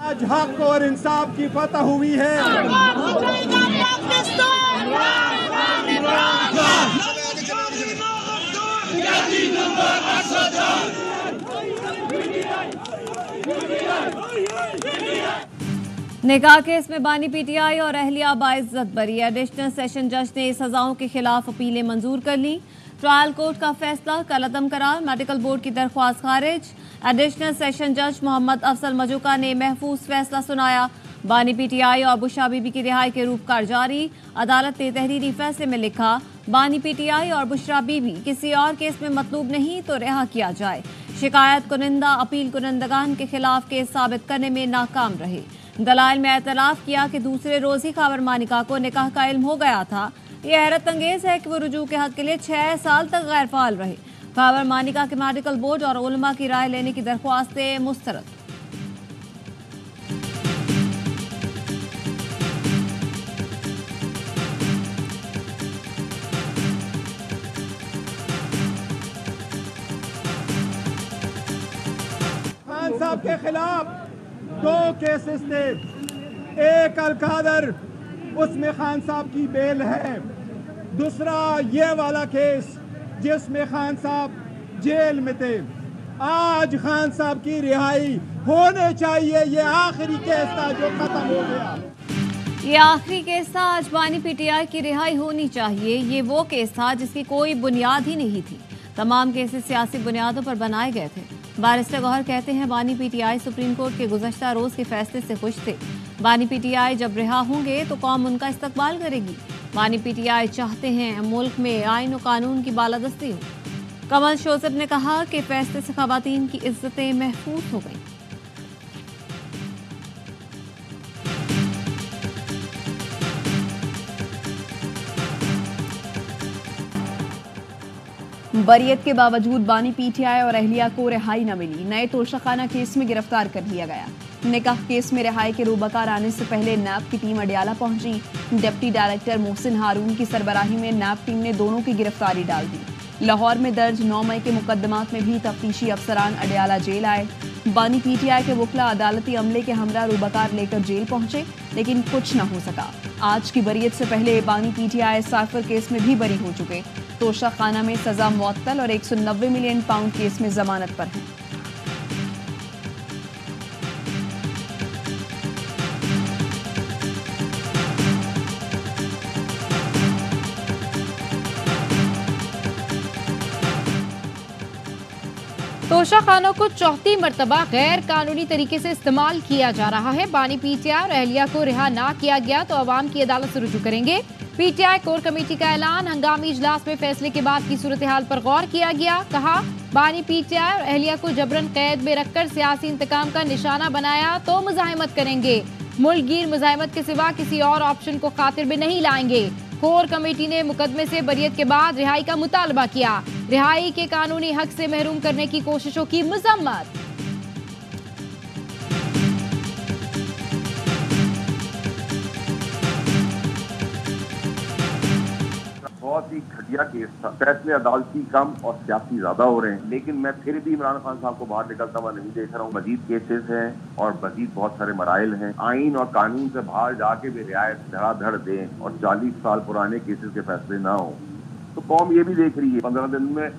आज हक और इंसाफ की फतह हुई है। निकाह केस में बानी पीटीआई और अहलिया बाइज्जत बरी। एडिशनल सेशन जज ने सजाओं के खिलाफ अपीलें मंजूर कर ली। ट्रायल कोर्ट का फैसला कलअदम करार। मेडिकल बोर्ड की दरख्वास्त खारिज। एडिशनल सेशन जज मोहम्मद अफसल मजूका ने महफूज फैसला सुनाया। बानी पीटीआई और बुशरा बीबी की रिहाई के रूपकार जारी। अदालत ने तहरीरी फैसले में लिखा, बानी पीटीआई और बुशरा बीबी किसी और केस में मतलूब नहीं तो रिहा किया जाए। शिकायत कुनिंदा अपील कुनिंदगान के खिलाफ केस साबित करने में नाकाम रहे। दलाइल में एतलाफ किया कि दूसरे रोज ही खबर मानिका को निकाह का इल्म हो गया था। ये हैरत अंगेज है कि वो रुजू के हक के लिए 6 साल तक गैर फाल रहे। खबर मानिका के मेडिकल बोर्ड और उलमा की राय लेने की दरख्वास्तें मुस्तरद। खान साहब के खिलाफ 2 केसेस थे। एक अलकादर, उसमें खान साहब की बेल है। दूसरा ये वाला केस जिसमें खान साहब जेल में थे। आज खान साहब की रिहाई होने चाहिए। ये आखिरी केस था जो खत्म हो गया। ये आखिरी केस था। आज बानी पीटीआई की रिहाई होनी चाहिए। ये वो केस था जिसकी कोई बुनियाद ही नहीं थी। तमाम केसेस सियासी बुनियादों पर बनाए गए थे। बारिस्टर गौहर कहते हैं, बानी पीटीआई सुप्रीम कोर्ट के गुज़श्ता रोज के फैसले से खुश थे। बानी पीटीआई जब रिहा होंगे तो कौम उनका इस्तकबाल करेगी। बानी पीटीआई चाहते हैं मुल्क में आईन और कानून की बालादस्ती हो। कमल शोसब ने कहा कि फैसले से खवातीन की इज्जतें महफूज हो गई। बरियत के बावजूद बानी पीटीआई और अहलिया को रिहाई न मिली। नए तोशाखाना केस में गिरफ्तार कर लिया गया। निकाह केस में रिहाई के रूबकार आने से पहले नैब की टीम अडियाला पहुंची। डिप्टी डायरेक्टर मोहसिन हारून की सरबराही में नैब टीम ने दोनों की गिरफ्तारी डाल दी। लाहौर में दर्ज 9 मई के मुकदमात में भी तफ्तीशी अफसरान अडियाला जेल आए। बानी पीटीआई के वकला अदालती अमले के हमरा रूबकार लेकर जेल पहुंचे, लेकिन कुछ न हो सका। आज की बरियत से पहले बानी पीटीआई साइफर केस में भी बरी हो चुके। तोशाखाना में सजा मुअत्तल और 190 मिलियन पाउंड केस में जमानत पर है। तोशाखानों को चौथी मरतबा गैर कानूनी तरीके से इस्तेमाल किया जा रहा है। बानी पीटीआई और अहलिया को रिहा ना किया गया तो अवाम की अदालत से रुजू करेंगे। पीटीआई कोर कमेटी का ऐलान। हंगामी इजलास में फैसले के बाद की सूरत हाल पर गौर किया गया। कहा, बानी पीटीआई और अहलिया को जबरन कैद में रखकर सियासी इंतकाम का निशाना बनाया तो मुजाहिमत करेंगे। मुल्कगीर मुजाहिमत के सिवा किसी और ऑप्शन को खातिर में नहीं लाएंगे। कोर कमेटी ने मुकदमे से बरियत के बाद रिहाई का मुतालबा किया। रिहाई के कानूनी हक से महरूम करने की कोशिशों की मजम्मत। बहुत ही घटिया केस था। फैसले अदालती कम और सियासी ज्यादा हो रहे हैं, लेकिन मैं फिर भी इमरान खान साहब को बाहर निकलता हुआ नहीं देख रहा हूँ। मजीद केसेस हैं और मजीद बहुत सारे मराइल हैं। आइन और कानून से बाहर जाके भी रियायत धड़ाधड़ दें और 40 साल पुराने केसेस के फैसले ना हो तो कौम ये भी देख रही है 15 दिन में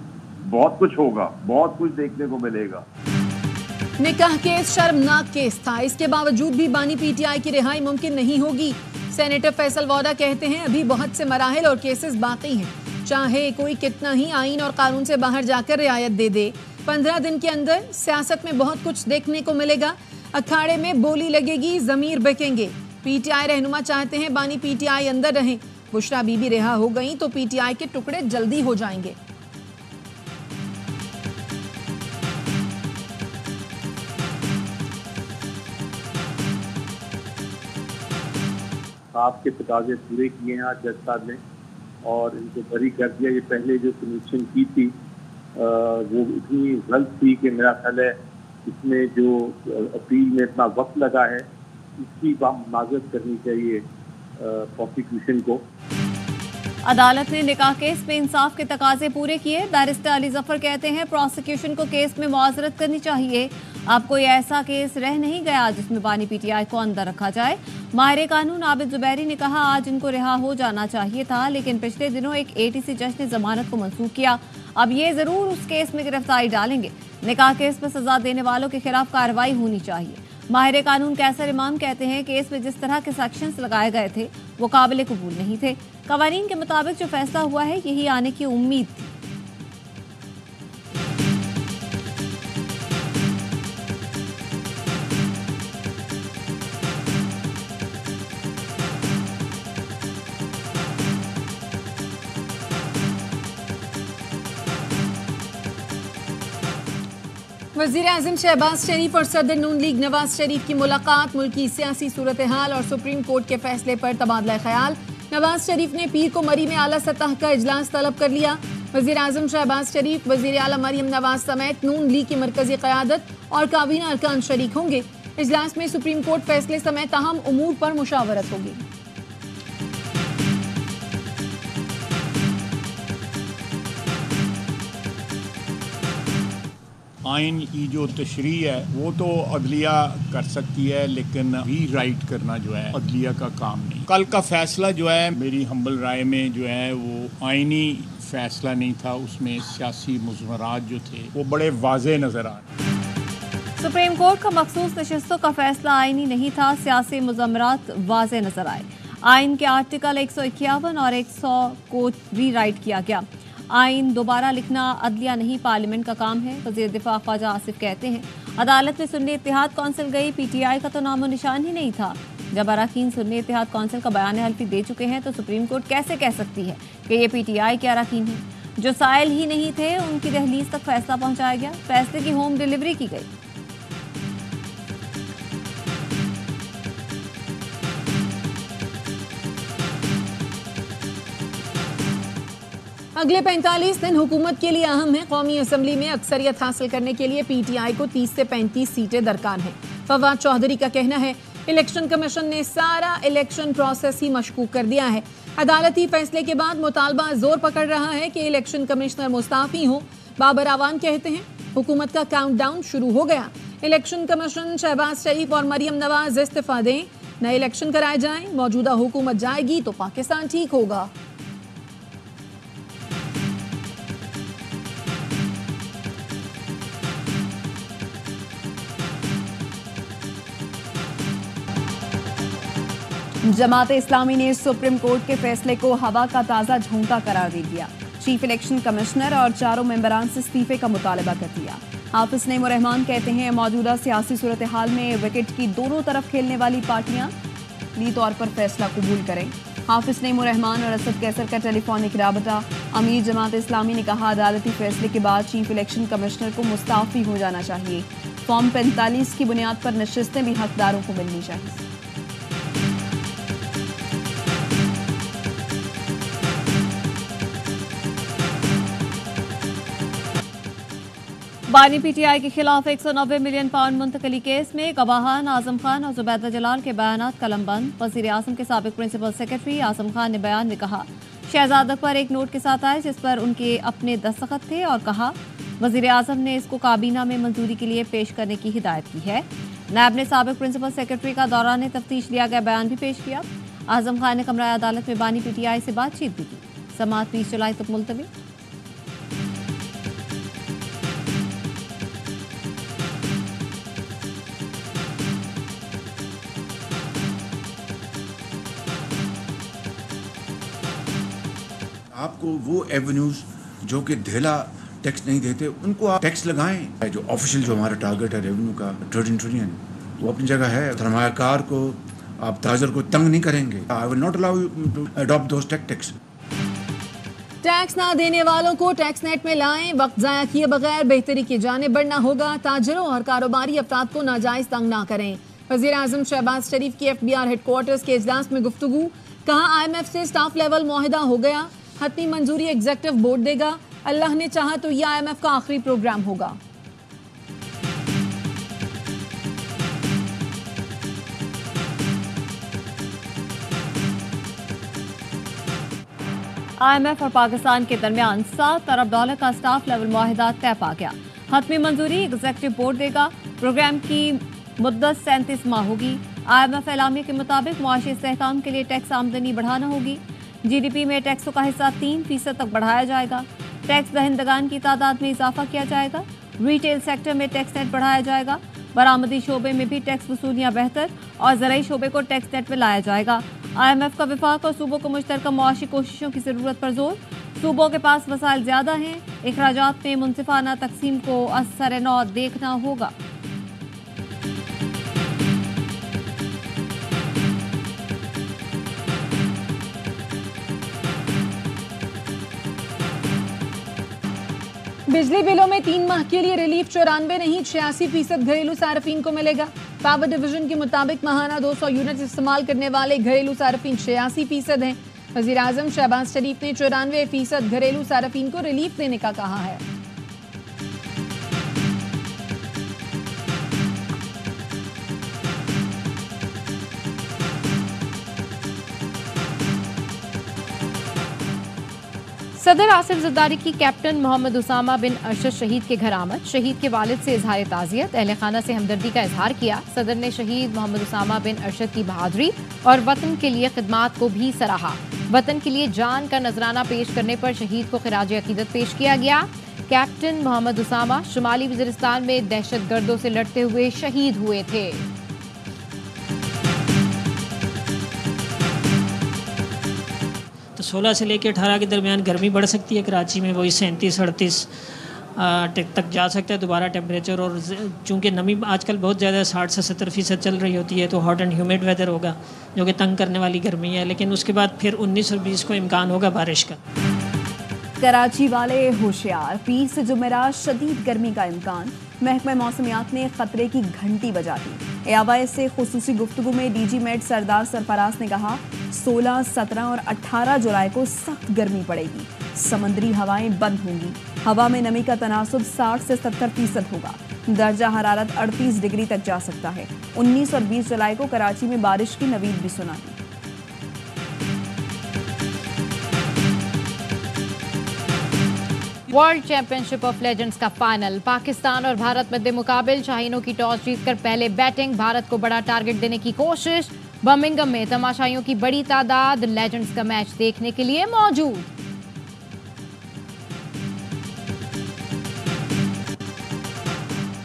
बहुत कुछ होगा, बहुत कुछ देखने को मिलेगा। निकाह केस शर्मनाक केस था। इसके बावजूद भी बानी पीटीआई की रिहाई मुमकिन नहीं होगी। सेनेटर फैसल वोडा कहते हैं, अभी बहुत से मराहिल और केसेस बाकी हैं। चाहे कोई कितना ही आइन और कानून से बाहर जाकर रियायत दे दे, 15 दिन के अंदर सियासत में बहुत कुछ देखने को मिलेगा। अखाड़े में बोली लगेगी, जमीर बकेंगे। पीटीआई रहनुमा चाहते हैं बानी पीटीआई अंदर रहें। बुशरा बीबी रिहा हो गई तो पीटीआई के टुकड़े जल्दी हो जाएंगे। आपके तकाजे पूरे किए हैं आज जज साहब ने और इनको बरी कर दिया। ये पहले जो कमीशन की थी वो इतनी गलत थी कि मेरा ख्याल है इसमें जो अपील में इतना वक्त लगा है इसकी माजरत करनी चाहिए प्रोसिक्यूशन को। अदालत ने निकाह केस में इंसाफ के तकाजे पूरे किए। बैरिस्टर अली जफर कहते हैं, प्रोसिक्यूशन को केस में मुआजरत करनी चाहिए अब कोई ऐसा केस रह नहीं गया जिसमें बानी पीटीआई को अंदर रखा जाए। माहिर कानून आबिद जुबैरी ने कहा, आज इनको रिहा हो जाना चाहिए था, लेकिन पिछले दिनों एक एटीसी जज ने जमानत को मंसूख किया। अब ये जरूर उस केस में गिरफ्तारी डालेंगे। निकाह केस पर सजा देने वालों के खिलाफ कार्रवाई होनी चाहिए। माहिर कानून कैसर इमाम कहते हैं, केस में जिस तरह के सेक्शंस लगाए गए थे वो काबिल कबूल नहीं थे। कवानीन के मुताबिक जो फैसला हुआ है यही आने की उम्मीद थी। वज़ीर-ए-आज़म शहबाज शरीफ और सदर नून लीग नवाज शरीफ की मुलाकात, मुल्क की सियासी सूरत हाल और सुप्रीम कोर्ट के फैसले पर तबादला ख्याल। नवाज शरीफ ने पीर को मरी में आला सतह का इजलास तलब कर लिया। वज़ीर-ए-आज़म शहबाज शरीफ, वज़ीर आला मरियम नवाज समेत नून लीग की मरकजी क़यादत और काबीना अरकान शरीक होंगे। इजलास में सुप्रीम कोर्ट फैसले समेत अहम उमूर पर मुशावरत होगी। आइन की जो तशरीह है वो तो अदलिया कर सकती है, लेकिन री राइट करना जो है अदलिया का काम नहीं। कल का फैसला जो है मेरी हम्बल राय में जो है वो आइनी फैसला नहीं था, उसमें सियासी मुज़मरात जो थे वो बड़े वाज़े नज़र आ रहे। सुप्रीम कोर्ट का मखसूस नशिस्तों का फैसला आइनी नहीं था, सियासी मुज़मरात वाज़े नजर आए। आइन के आर्टिकल 151 और 100 को री राइट किया गया। आइन दोबारा लिखना अदलिया नहीं पार्लियामेंट का काम है। वज़ीर दिफा ख्वाजा आसिफ कहते हैं, अदालत में सुन्नी इत्तेहाद कौंसिल गई, पीटीआई का तो नामो निशान ही नहीं था। जब अरकान सुन्नी इत्तेहाद कौंसिल का बयान हल्फी दे चुके हैं तो सुप्रीम कोर्ट कैसे कह सकती है कि ये पीटीआई के अरकान हैं? जो साइल ही नहीं थे उनकी दहलीज तक फैसला पहुंचाया गया, फैसले की होम डिलीवरी की गई। अगले 45 दिन हुकूमत के लिए अहम है। कौमी असम्बली में अक्सरियत हासिल करने के लिए पीटीआई को 30 से 35 सीटें दरकार हैं। फवाद चौधरी का कहना है, इलेक्शन कमीशन ने सारा इलेक्शन प्रोसेस ही मशकूक कर दिया है। अदालती फैसले के बाद मुतालबा जोर पकड़ रहा है कि इलेक्शन कमिश्नर मुस्ताफी हो। बाबर आवान कहते हैं, हुकूमत का काउंटडाउन शुरू हो गया। इलेक्शन कमीशन शहबाज शरीफ और मरियम नवाज इस्तीफा दें, नए इलेक्शन कराए जाएं, मौजूदा हुकूमत जाएगी तो पाकिस्तान ठीक होगा। जमात इस्लामी ने सुप्रीम कोर्ट के फैसले को हवा का ताज़ा झोंका करार दे दिया। चीफ इलेक्शन कमिश्नर और 4 मेंबरान से इस्तीफे का मुतालबा कर दिया। हाफिज नईम रहमान कहते हैं, मौजूदा सियासी सूरत हाल में विकेट की दोनों तरफ खेलने वाली पार्टियां ली तौर पर फैसला कबूल करें। हाफिज नईम रहमान और असद कैसर का टेलीफोनिक राबता। अमीर जमात इस्लामी ने कहा, अदालती फैसले के बाद चीफ इलेक्शन कमिश्नर को मुस्ताफी हो जाना चाहिए। फॉर्म 45 की बुनियाद पर नशिस्तें भी हकदारों को मिलनी चाहिए। बानी पीटीआई के खिलाफ 190 मिलियन पाउंड मुंतकली केस में गवाहान आजम खान और जुबैदा जलाल के बयानात कलमबंद। वज़ीर आज़म के साबिक प्रिंसिपल सेक्रेटरी आजम खान ने बयान में कहा, शहजाद अकबर एक नोट के साथ आए जिस पर उनके अपने दस्तखत थे और कहा वज़ीर आज़म ने इसको काबीना में मंजूरी के लिए पेश करने की हिदायत की है। नायब ने साबिक प्रिंसिपल सेक्रेटरी का दौरान तफ्तीश लिया गया बयान भी पेश किया। आजम खान ने कमरा अदालत में बानी पीटीआई से बातचीत भी की। समाअत 20 जुलाई तक मुलतवी। आपको वो एवेन्यूज जो कि ढेला टैक्स नहीं देते उनको आप टैक्स लगाएं। जो ऑफिशियल जो हमारा टारगेट है रेवेन्यू का 13 ट्रिलियन वो अपनी जगह है। सरमायाकार को आप ताजर को तंग नहीं करेंगे। I will not allow you to adopt those tactics. Tax ना देने वालों को टैक्स नेट में लाएं। वक्त ज़ाया किए बगैर बेहतरी की जानिब बढ़ना होगा। ताजरों और कारोबारी अफराद को नाजायज तंग ना करें। वज़ीर आज़म शहबाज शरीफ की FBR हेडक्वार्टर्स के इजलास में गुफ्तगू। कहा, IMF से स्टाफ लेवल मुआहिदा हो गया, हतमी मंजूरी एग्जीक्यूटिव बोर्ड देगा। अल्लाह ने चाहा तो यह IMF का आखिरी प्रोग्राम होगा। IMF और पाकिस्तान के दरमियान $7 अरब का स्टाफ लेवल मुआहिदा तय पा गया। हतमी मंजूरी एग्जीक्यूटिव बोर्ड देगा। प्रोग्राम की मुद्दत 37 माह होगी। IMF एलामिया के मुताबिक मुआशी इस्तेहकाम के लिए टैक्स आमदनी बढ़ाना होगी। GDP में टैक्सों का हिस्सा 3% तक बढ़ाया जाएगा। टैक्स दहिंदगान की तादाद में इजाफा किया जाएगा। रिटेल सेक्टर में टैक्स नेट बढ़ाया जाएगा। बरामदी शोबे में भी टैक्स वसूलियां बेहतर और ज़राई शोबे को टैक्स नेट में लाया जाएगा। IMF का विफाक और सूबों को मुश्तरका मुआशी कोशिशों की ज़रूरत पर जोर। सूबों के पास वसाइल ज़्यादा हैं, इखराजात में मुनसिफाना तकसीम को असर नौ देखना होगा। बिजली बिलों में 3 माह के लिए रिलीफ 94 नहीं 86% घरेलू सार्फिन को मिलेगा। पावर डिवीजन के मुताबिक माहाना 200 यूनिट इस्तेमाल करने वाले घरेलू सार्फिन 86% हैं। वजीर आजम शहबाज शरीफ ने 94% घरेलू सार्फिन को रिलीफ देने का कहा है। सदर आसिफ जरदारी की कैप्टन मोहम्मद उसामा बिन अरशद शहीद के घर आमद। शहीद के वालिद से इजहार ताज़ियत, अहले खाना से हमदर्दी का इजहार किया। सदर ने शहीद मोहम्मद उसामा बिन अरशद की बहादुरी और वतन के लिए खिदमात को भी सराहा। वतन के लिए जान का नजराना पेश करने पर शहीद को खिराज अकीदत पेश किया गया। कैप्टन मोहम्मद उसामा शुमाली वज़ीरिस्तान में दहशतगर्दों से लड़ते हुए शहीद हुए थे। तो 16 से लेकर 18 के दरमियान गर्मी बढ़ सकती है। कराची में वही 37-38 तक जा सकता है दोबारा टेम्परेचर। और चूँकि नमी आजकल बहुत ज़्यादा 60 से 70% चल रही होती है, तो हॉट एंड ह्यूमिड वेदर होगा जो कि तंग करने वाली गर्मी है। लेकिन उसके बाद फिर 19 और 20 को इम्कान होगा बारिश का। कराची वाले होशियार, 20 से जुमेरात शदीद गर्मी का इम्कान। महकमा मौसमियात ने खतरे की घंटी बजा दी। एआवाई से खुसूसी गुफ्तगू में DG मेट सरदार सरफराज ने कहा 16, 17 और 18 जुलाई को सख्त गर्मी पड़ेगी। समंदरी हवाएं बंद होंगी। हवा में नमी का तनासुब 60 से 70% होगा। दर्जा हरारत 38 डिग्री तक जा सकता है। 19 और 20 जुलाई को कराची में बारिश की नवीद भी सुना दी। वर्ल्ड चैंपियनशिप ऑफ लेजेंड्स का फाइनल। पाकिस्तान और भारत मध्य मुकाबिल। शाहीनों की टॉस जीतकर पहले बैटिंग। भारत को बड़ा टारगेट देने की कोशिश। बर्मिंघम में तमाशाइयों की बड़ी तादाद लेजेंड्स का मैच देखने के लिए मौजूद।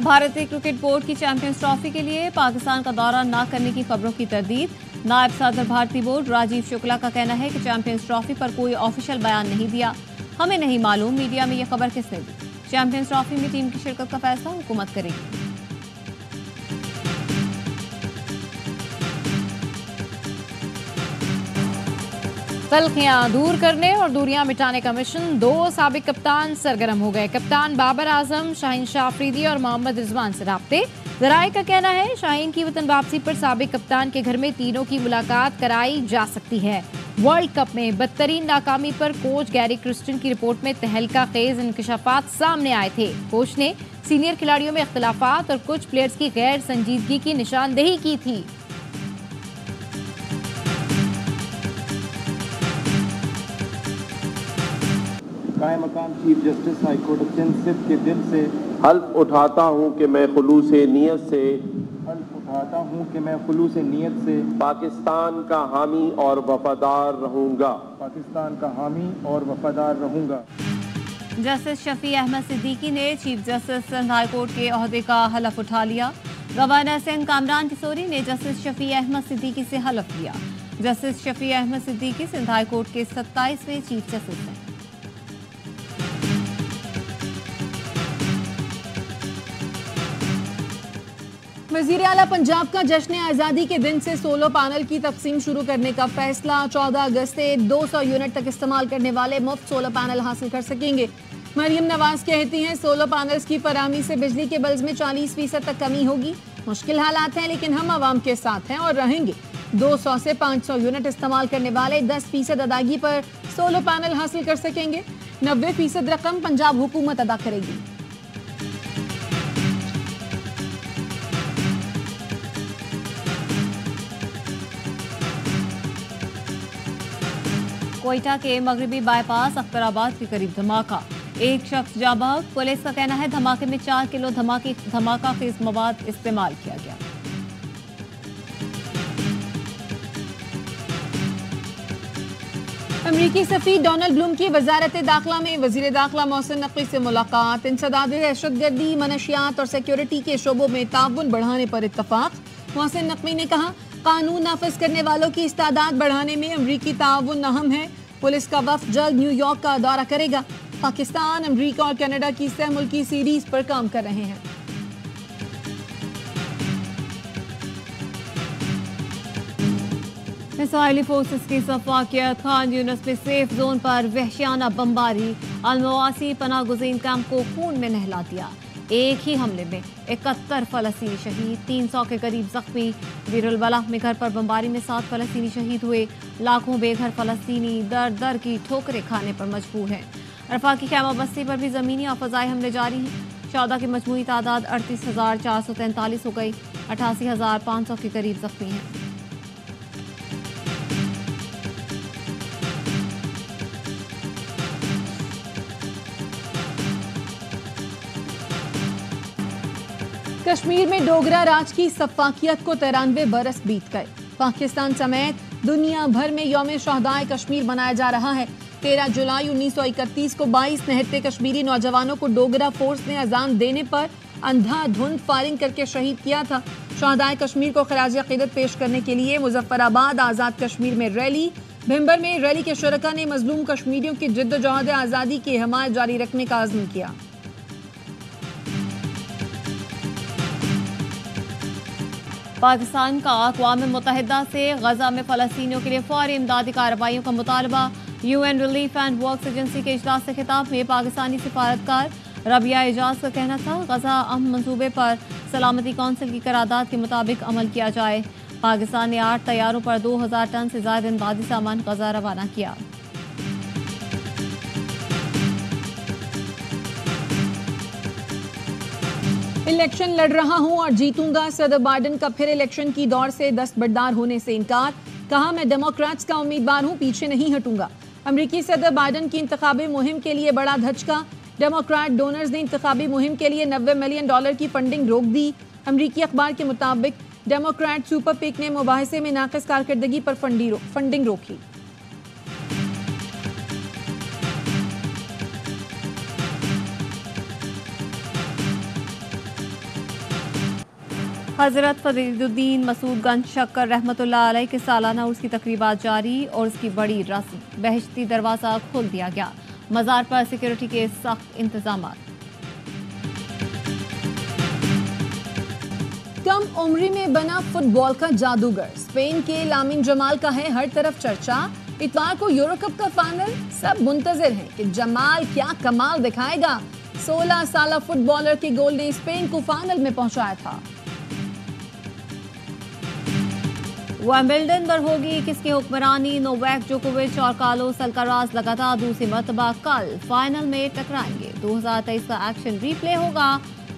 भारतीय क्रिकेट बोर्ड की चैंपियंस ट्रॉफी के लिए पाकिस्तान का दौरा न करने की खबरों की तरदीद। नायब सदर भारतीय बोर्ड राजीव शुक्ला का कहना है कि चैंपियंस ट्रॉफी पर कोई ऑफिशियल बयान नहीं दिया। हमें नहीं मालूम मीडिया में यह खबर किसने दी। चैंपियंस ट्रॉफी में टीम की शिरकत का फैसला हुकूमत करेगी। तलखियां दूर करने और दूरियां मिटाने का मिशन। 2 साबिक कप्तान सरगर्म हो गए। कप्तान बाबर आजम, शाहीन शाह अफरीदी और मोहम्मद रिजवान से राब्ते। जराए का कहना है शाहीन की वतन वापसी पर साबिक कप्तान के घर में तीनों की मुलाकात कराई जा सकती है। वर्ल्ड कप में बदतरीन नाकामी पर कोच गैरी क्रिस्टन की रिपोर्ट में तहलका खेज इंकशाफात सामने आए थे। कोच ने सीनियर खिलाड़ियों में इख्तलाफात और कुछ प्लेयर्स की गैर संजीदगी की निशानदेही की थी। कायम मकाम chief justice high court Sindh के दिल से हल्फ उठाता हूँ कि मैं खुलूस नीयत से पाकिस्तान का हामी और वफादार रहूंगा। जस्टिस शफी अहमद सिद्दीकी ने chief justice Sindh high court के ओहदे का हलफ उठा लिया। गवर्नर सिंध कामरान किशोरी ने जस्टिस शफी अहमद सिद्दीकी से हलफ लिया। Justice Shafi Ahmed Siddiqui Sindh high court के 27वें चीफ जस्टिस हैं। वज़ीर आला पंजाब का जश्न आज़ादी के दिन से सोलर पैनल की तकसीम शुरू करने का फैसला। 14 अगस्त से 200 यूनिट तक इस्तेमाल करने वाले मुफ्त सोलर पैनल हासिल कर सकेंगे। मरियम नवाज कहती हैं सोलर पैनल्स की फराहमी से बिजली के बिल्स में 40% तक कमी होगी। मुश्किल हालात हैं लेकिन हम आवाम के साथ हैं और रहेंगे। 200 से 500 यूनिट इस्तेमाल करने वाले 10% अदायगी पर सोलर पैनल हासिल कर सकेंगे। 90% रकम पंजाब हुकूमत अदा करेगी। कोयटा के मगरबी बाईपास अख्तराबाद के करीब धमाका। एक शख्स जाँ बहक। पुलिस का कहना है धमाके में 4 किलो धमाका खेज मवाद इस्तेमाल किया गया। अमरीकी सफीर डोनाल्ड ब्लूम की वजारत दाखिला में वजीर दाखिला मोहसिन नकवी से मुलाकात। इंसदाद दहशतगर्दी, मनशियात और सिक्योरिटी के शोबों में ताउन बढ़ाने पर इत्तफाक। मोहसिन नकवी ने कहा कानून नाफिज करने वालों की इस्तादाद बढ़ाने में अमरीकी ताउन अहम है। पुलिस का वफ्द जल्द न्यूयॉर्क का दौरा करेगा। पाकिस्तान, अमरीका और कनाडा की सह मुल्की सीरीज पर काम कर रहे हैं। मिसाइली फोर्सेस की सफाकियत। खान यूनिस में सेफ जोन पर वहशियाना बमबारी। अलमवासी पनाह गुज़ीन कैंप को खून में नहला दिया। एक ही हमले में 71 फलस्तीनी शहीद, 300 के करीब जख्मी। बीरुल बलाह में घर पर बमबारी में 7 फलस्तीनी शहीद हुए। लाखों बेघर फलस्तीनी दर दर की ठोकरें खाने पर मजबूर हैं। अरफा की खैमा बस्ती पर भी ज़मीनी और फ़ज़ाई हमले जारी हैं। शहदा की मजमूई तादाद 38,443 हो गई। 88,500 के करीब जख्मी हैं। कश्मीर में डोगरा राज की सफाकियत को 93 बरस बीत गए। पाकिस्तान समेत दुनिया भर में यौम शहदाए कश्मीर मनाया जा रहा है। 13 जुलाई 1931 को 22 निहत्ते कश्मीरी नौजवानों को डोगरा फोर्स ने अजान देने पर अंधाधुंध फायरिंग करके शहीद किया था। शहदाए कश्मीर को खराज अकीदत पेश करने के लिए मुजफ्फराबाद आज़ाद कश्मीर में रैली। भिंबर में रैली के शुरका ने मजलूम कश्मीरियों की जिद्दोजहद आज़ादी की हिमायत जारी रखने का अज़्म किया। पाकिस्तान का अक़वाम मुत्तहिदा से गजा में फ़लस्तीनियों के लिए फौरी इमदादी कार्रवाइयों का मुतालबा। UN relief and works agency के इजलास से खिताब में पाकिस्तानी सिफारतकार रबिया एजाज का कहना था गजा अहम मंसूबे पर सलामती कौंसिल की करारदाद के मुताबिक अमल किया जाए। पाकिस्तान ने 8 तैयारों पर 2000 टन से ज़्यादा इमदादी सामान गजा रवाना किया। इलेक्शन लड़ रहा हूं और जीतूंगा। सदर बाइडेन का फिर इलेक्शन की दौड़ से दस्तबरदार होने से इनकार। कहा मैं डेमोक्रेट्स का उम्मीदवार हूं, पीछे नहीं हटूंगा। अमरीकी सदर बाइडेन की इंतखाबी मुहिम के लिए बड़ा धचका। डेमोक्रेट डोनर्स ने इंतखाबी मुहिम के लिए $90 मिलियन की फंडिंग रोक दी। अमरीकी अखबार के मुताबिक डेमोक्रेट सुपर पिक ने मुबाहिसे में नाक़िस कारकर्दगी पर फंडिंग रोकी। हज़रत फरीदुद्दीन मसूदगंज शक्कर रहमतुल्लाह अलैह के सालाना उर्स की तकरीबात जारी और उसकी बड़ी रस्म बहश्ती दरवाज़ा खोल दिया गया। मज़ार पर सिक्योरिटी के सख्त इंतजाम। कम उम्री में बना फुटबॉल का जादूगर स्पेन के लामिन जमाल का है हर तरफ चर्चा। इतवार को यूरो कप का फाइनल, सब मुंतजिर हैं कि जमाल क्या कमाल दिखाएगा। 16 साला फुटबॉलर के गोल ने स्पेन को फाइनल में पहुंचाया था। विंबलडन पर होगी किसकी हुक्मरानी। नोवाक जोकोविच और कार्लोस अल्काराज लगातार दूसरी मरतबा कल फाइनल में टकराएंगे। 2023 का एक्शन रीप्ले होगा।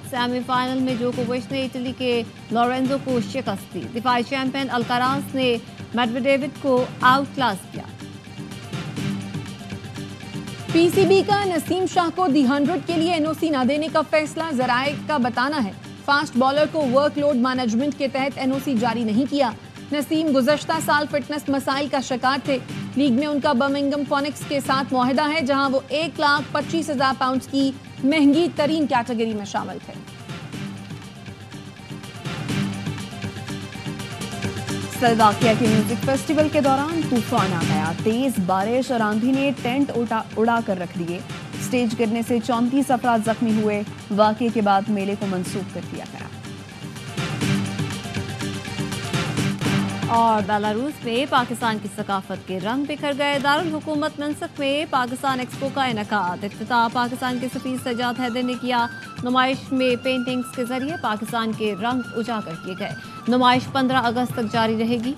सेमीफाइनल में जोकोविच ने इटली के लोरेंजो को शिकस्त दी। दिफाई चैंपियन अल्काराज ने मेडवेडेव को आउट क्लास किया। पीसीबी का नसीम शाह को दी 100 के लिए एनओसी न देने का फैसला ज़राए का बताना है। फास्ट बॉलर को वर्कलोड मैनेजमेंट के तहत एनओसी जारी नहीं किया। नसीम गुज़श्ता साल फिटनेस मसाइल का शिकार थे। लीग में उनका बर्मिंघम फोनिक्स के साथ मुआहिदा है, जहां वो 1,25,000 पाउंड की महंगी तरीन कैटेगरी में शामिल थे। सलवाकिया के म्यूजिक फेस्टिवल के दौरान तूफान आ गया। तेज बारिश और आंधी ने टेंट उड़ा कर रख दिए। स्टेज गिरने से 34 अफराद जख्मी हुए। वाक़े के बाद मेले को मंसूख कर दिया गया। और बेलारूस में पाकिस्तान की सकाफत के रंग बिखर गए। दारुल हुकूमत मनसक में पाकिस्तान एक्सपो का इनेकाद। इफ्तिताह पाकिस्तान के सफीर सजाद हैदर ने किया। नुमाइश में पेंटिंग्स के जरिए पाकिस्तान के रंग उजागर किए गए। नुमाइश 15 अगस्त तक जारी रहेगी।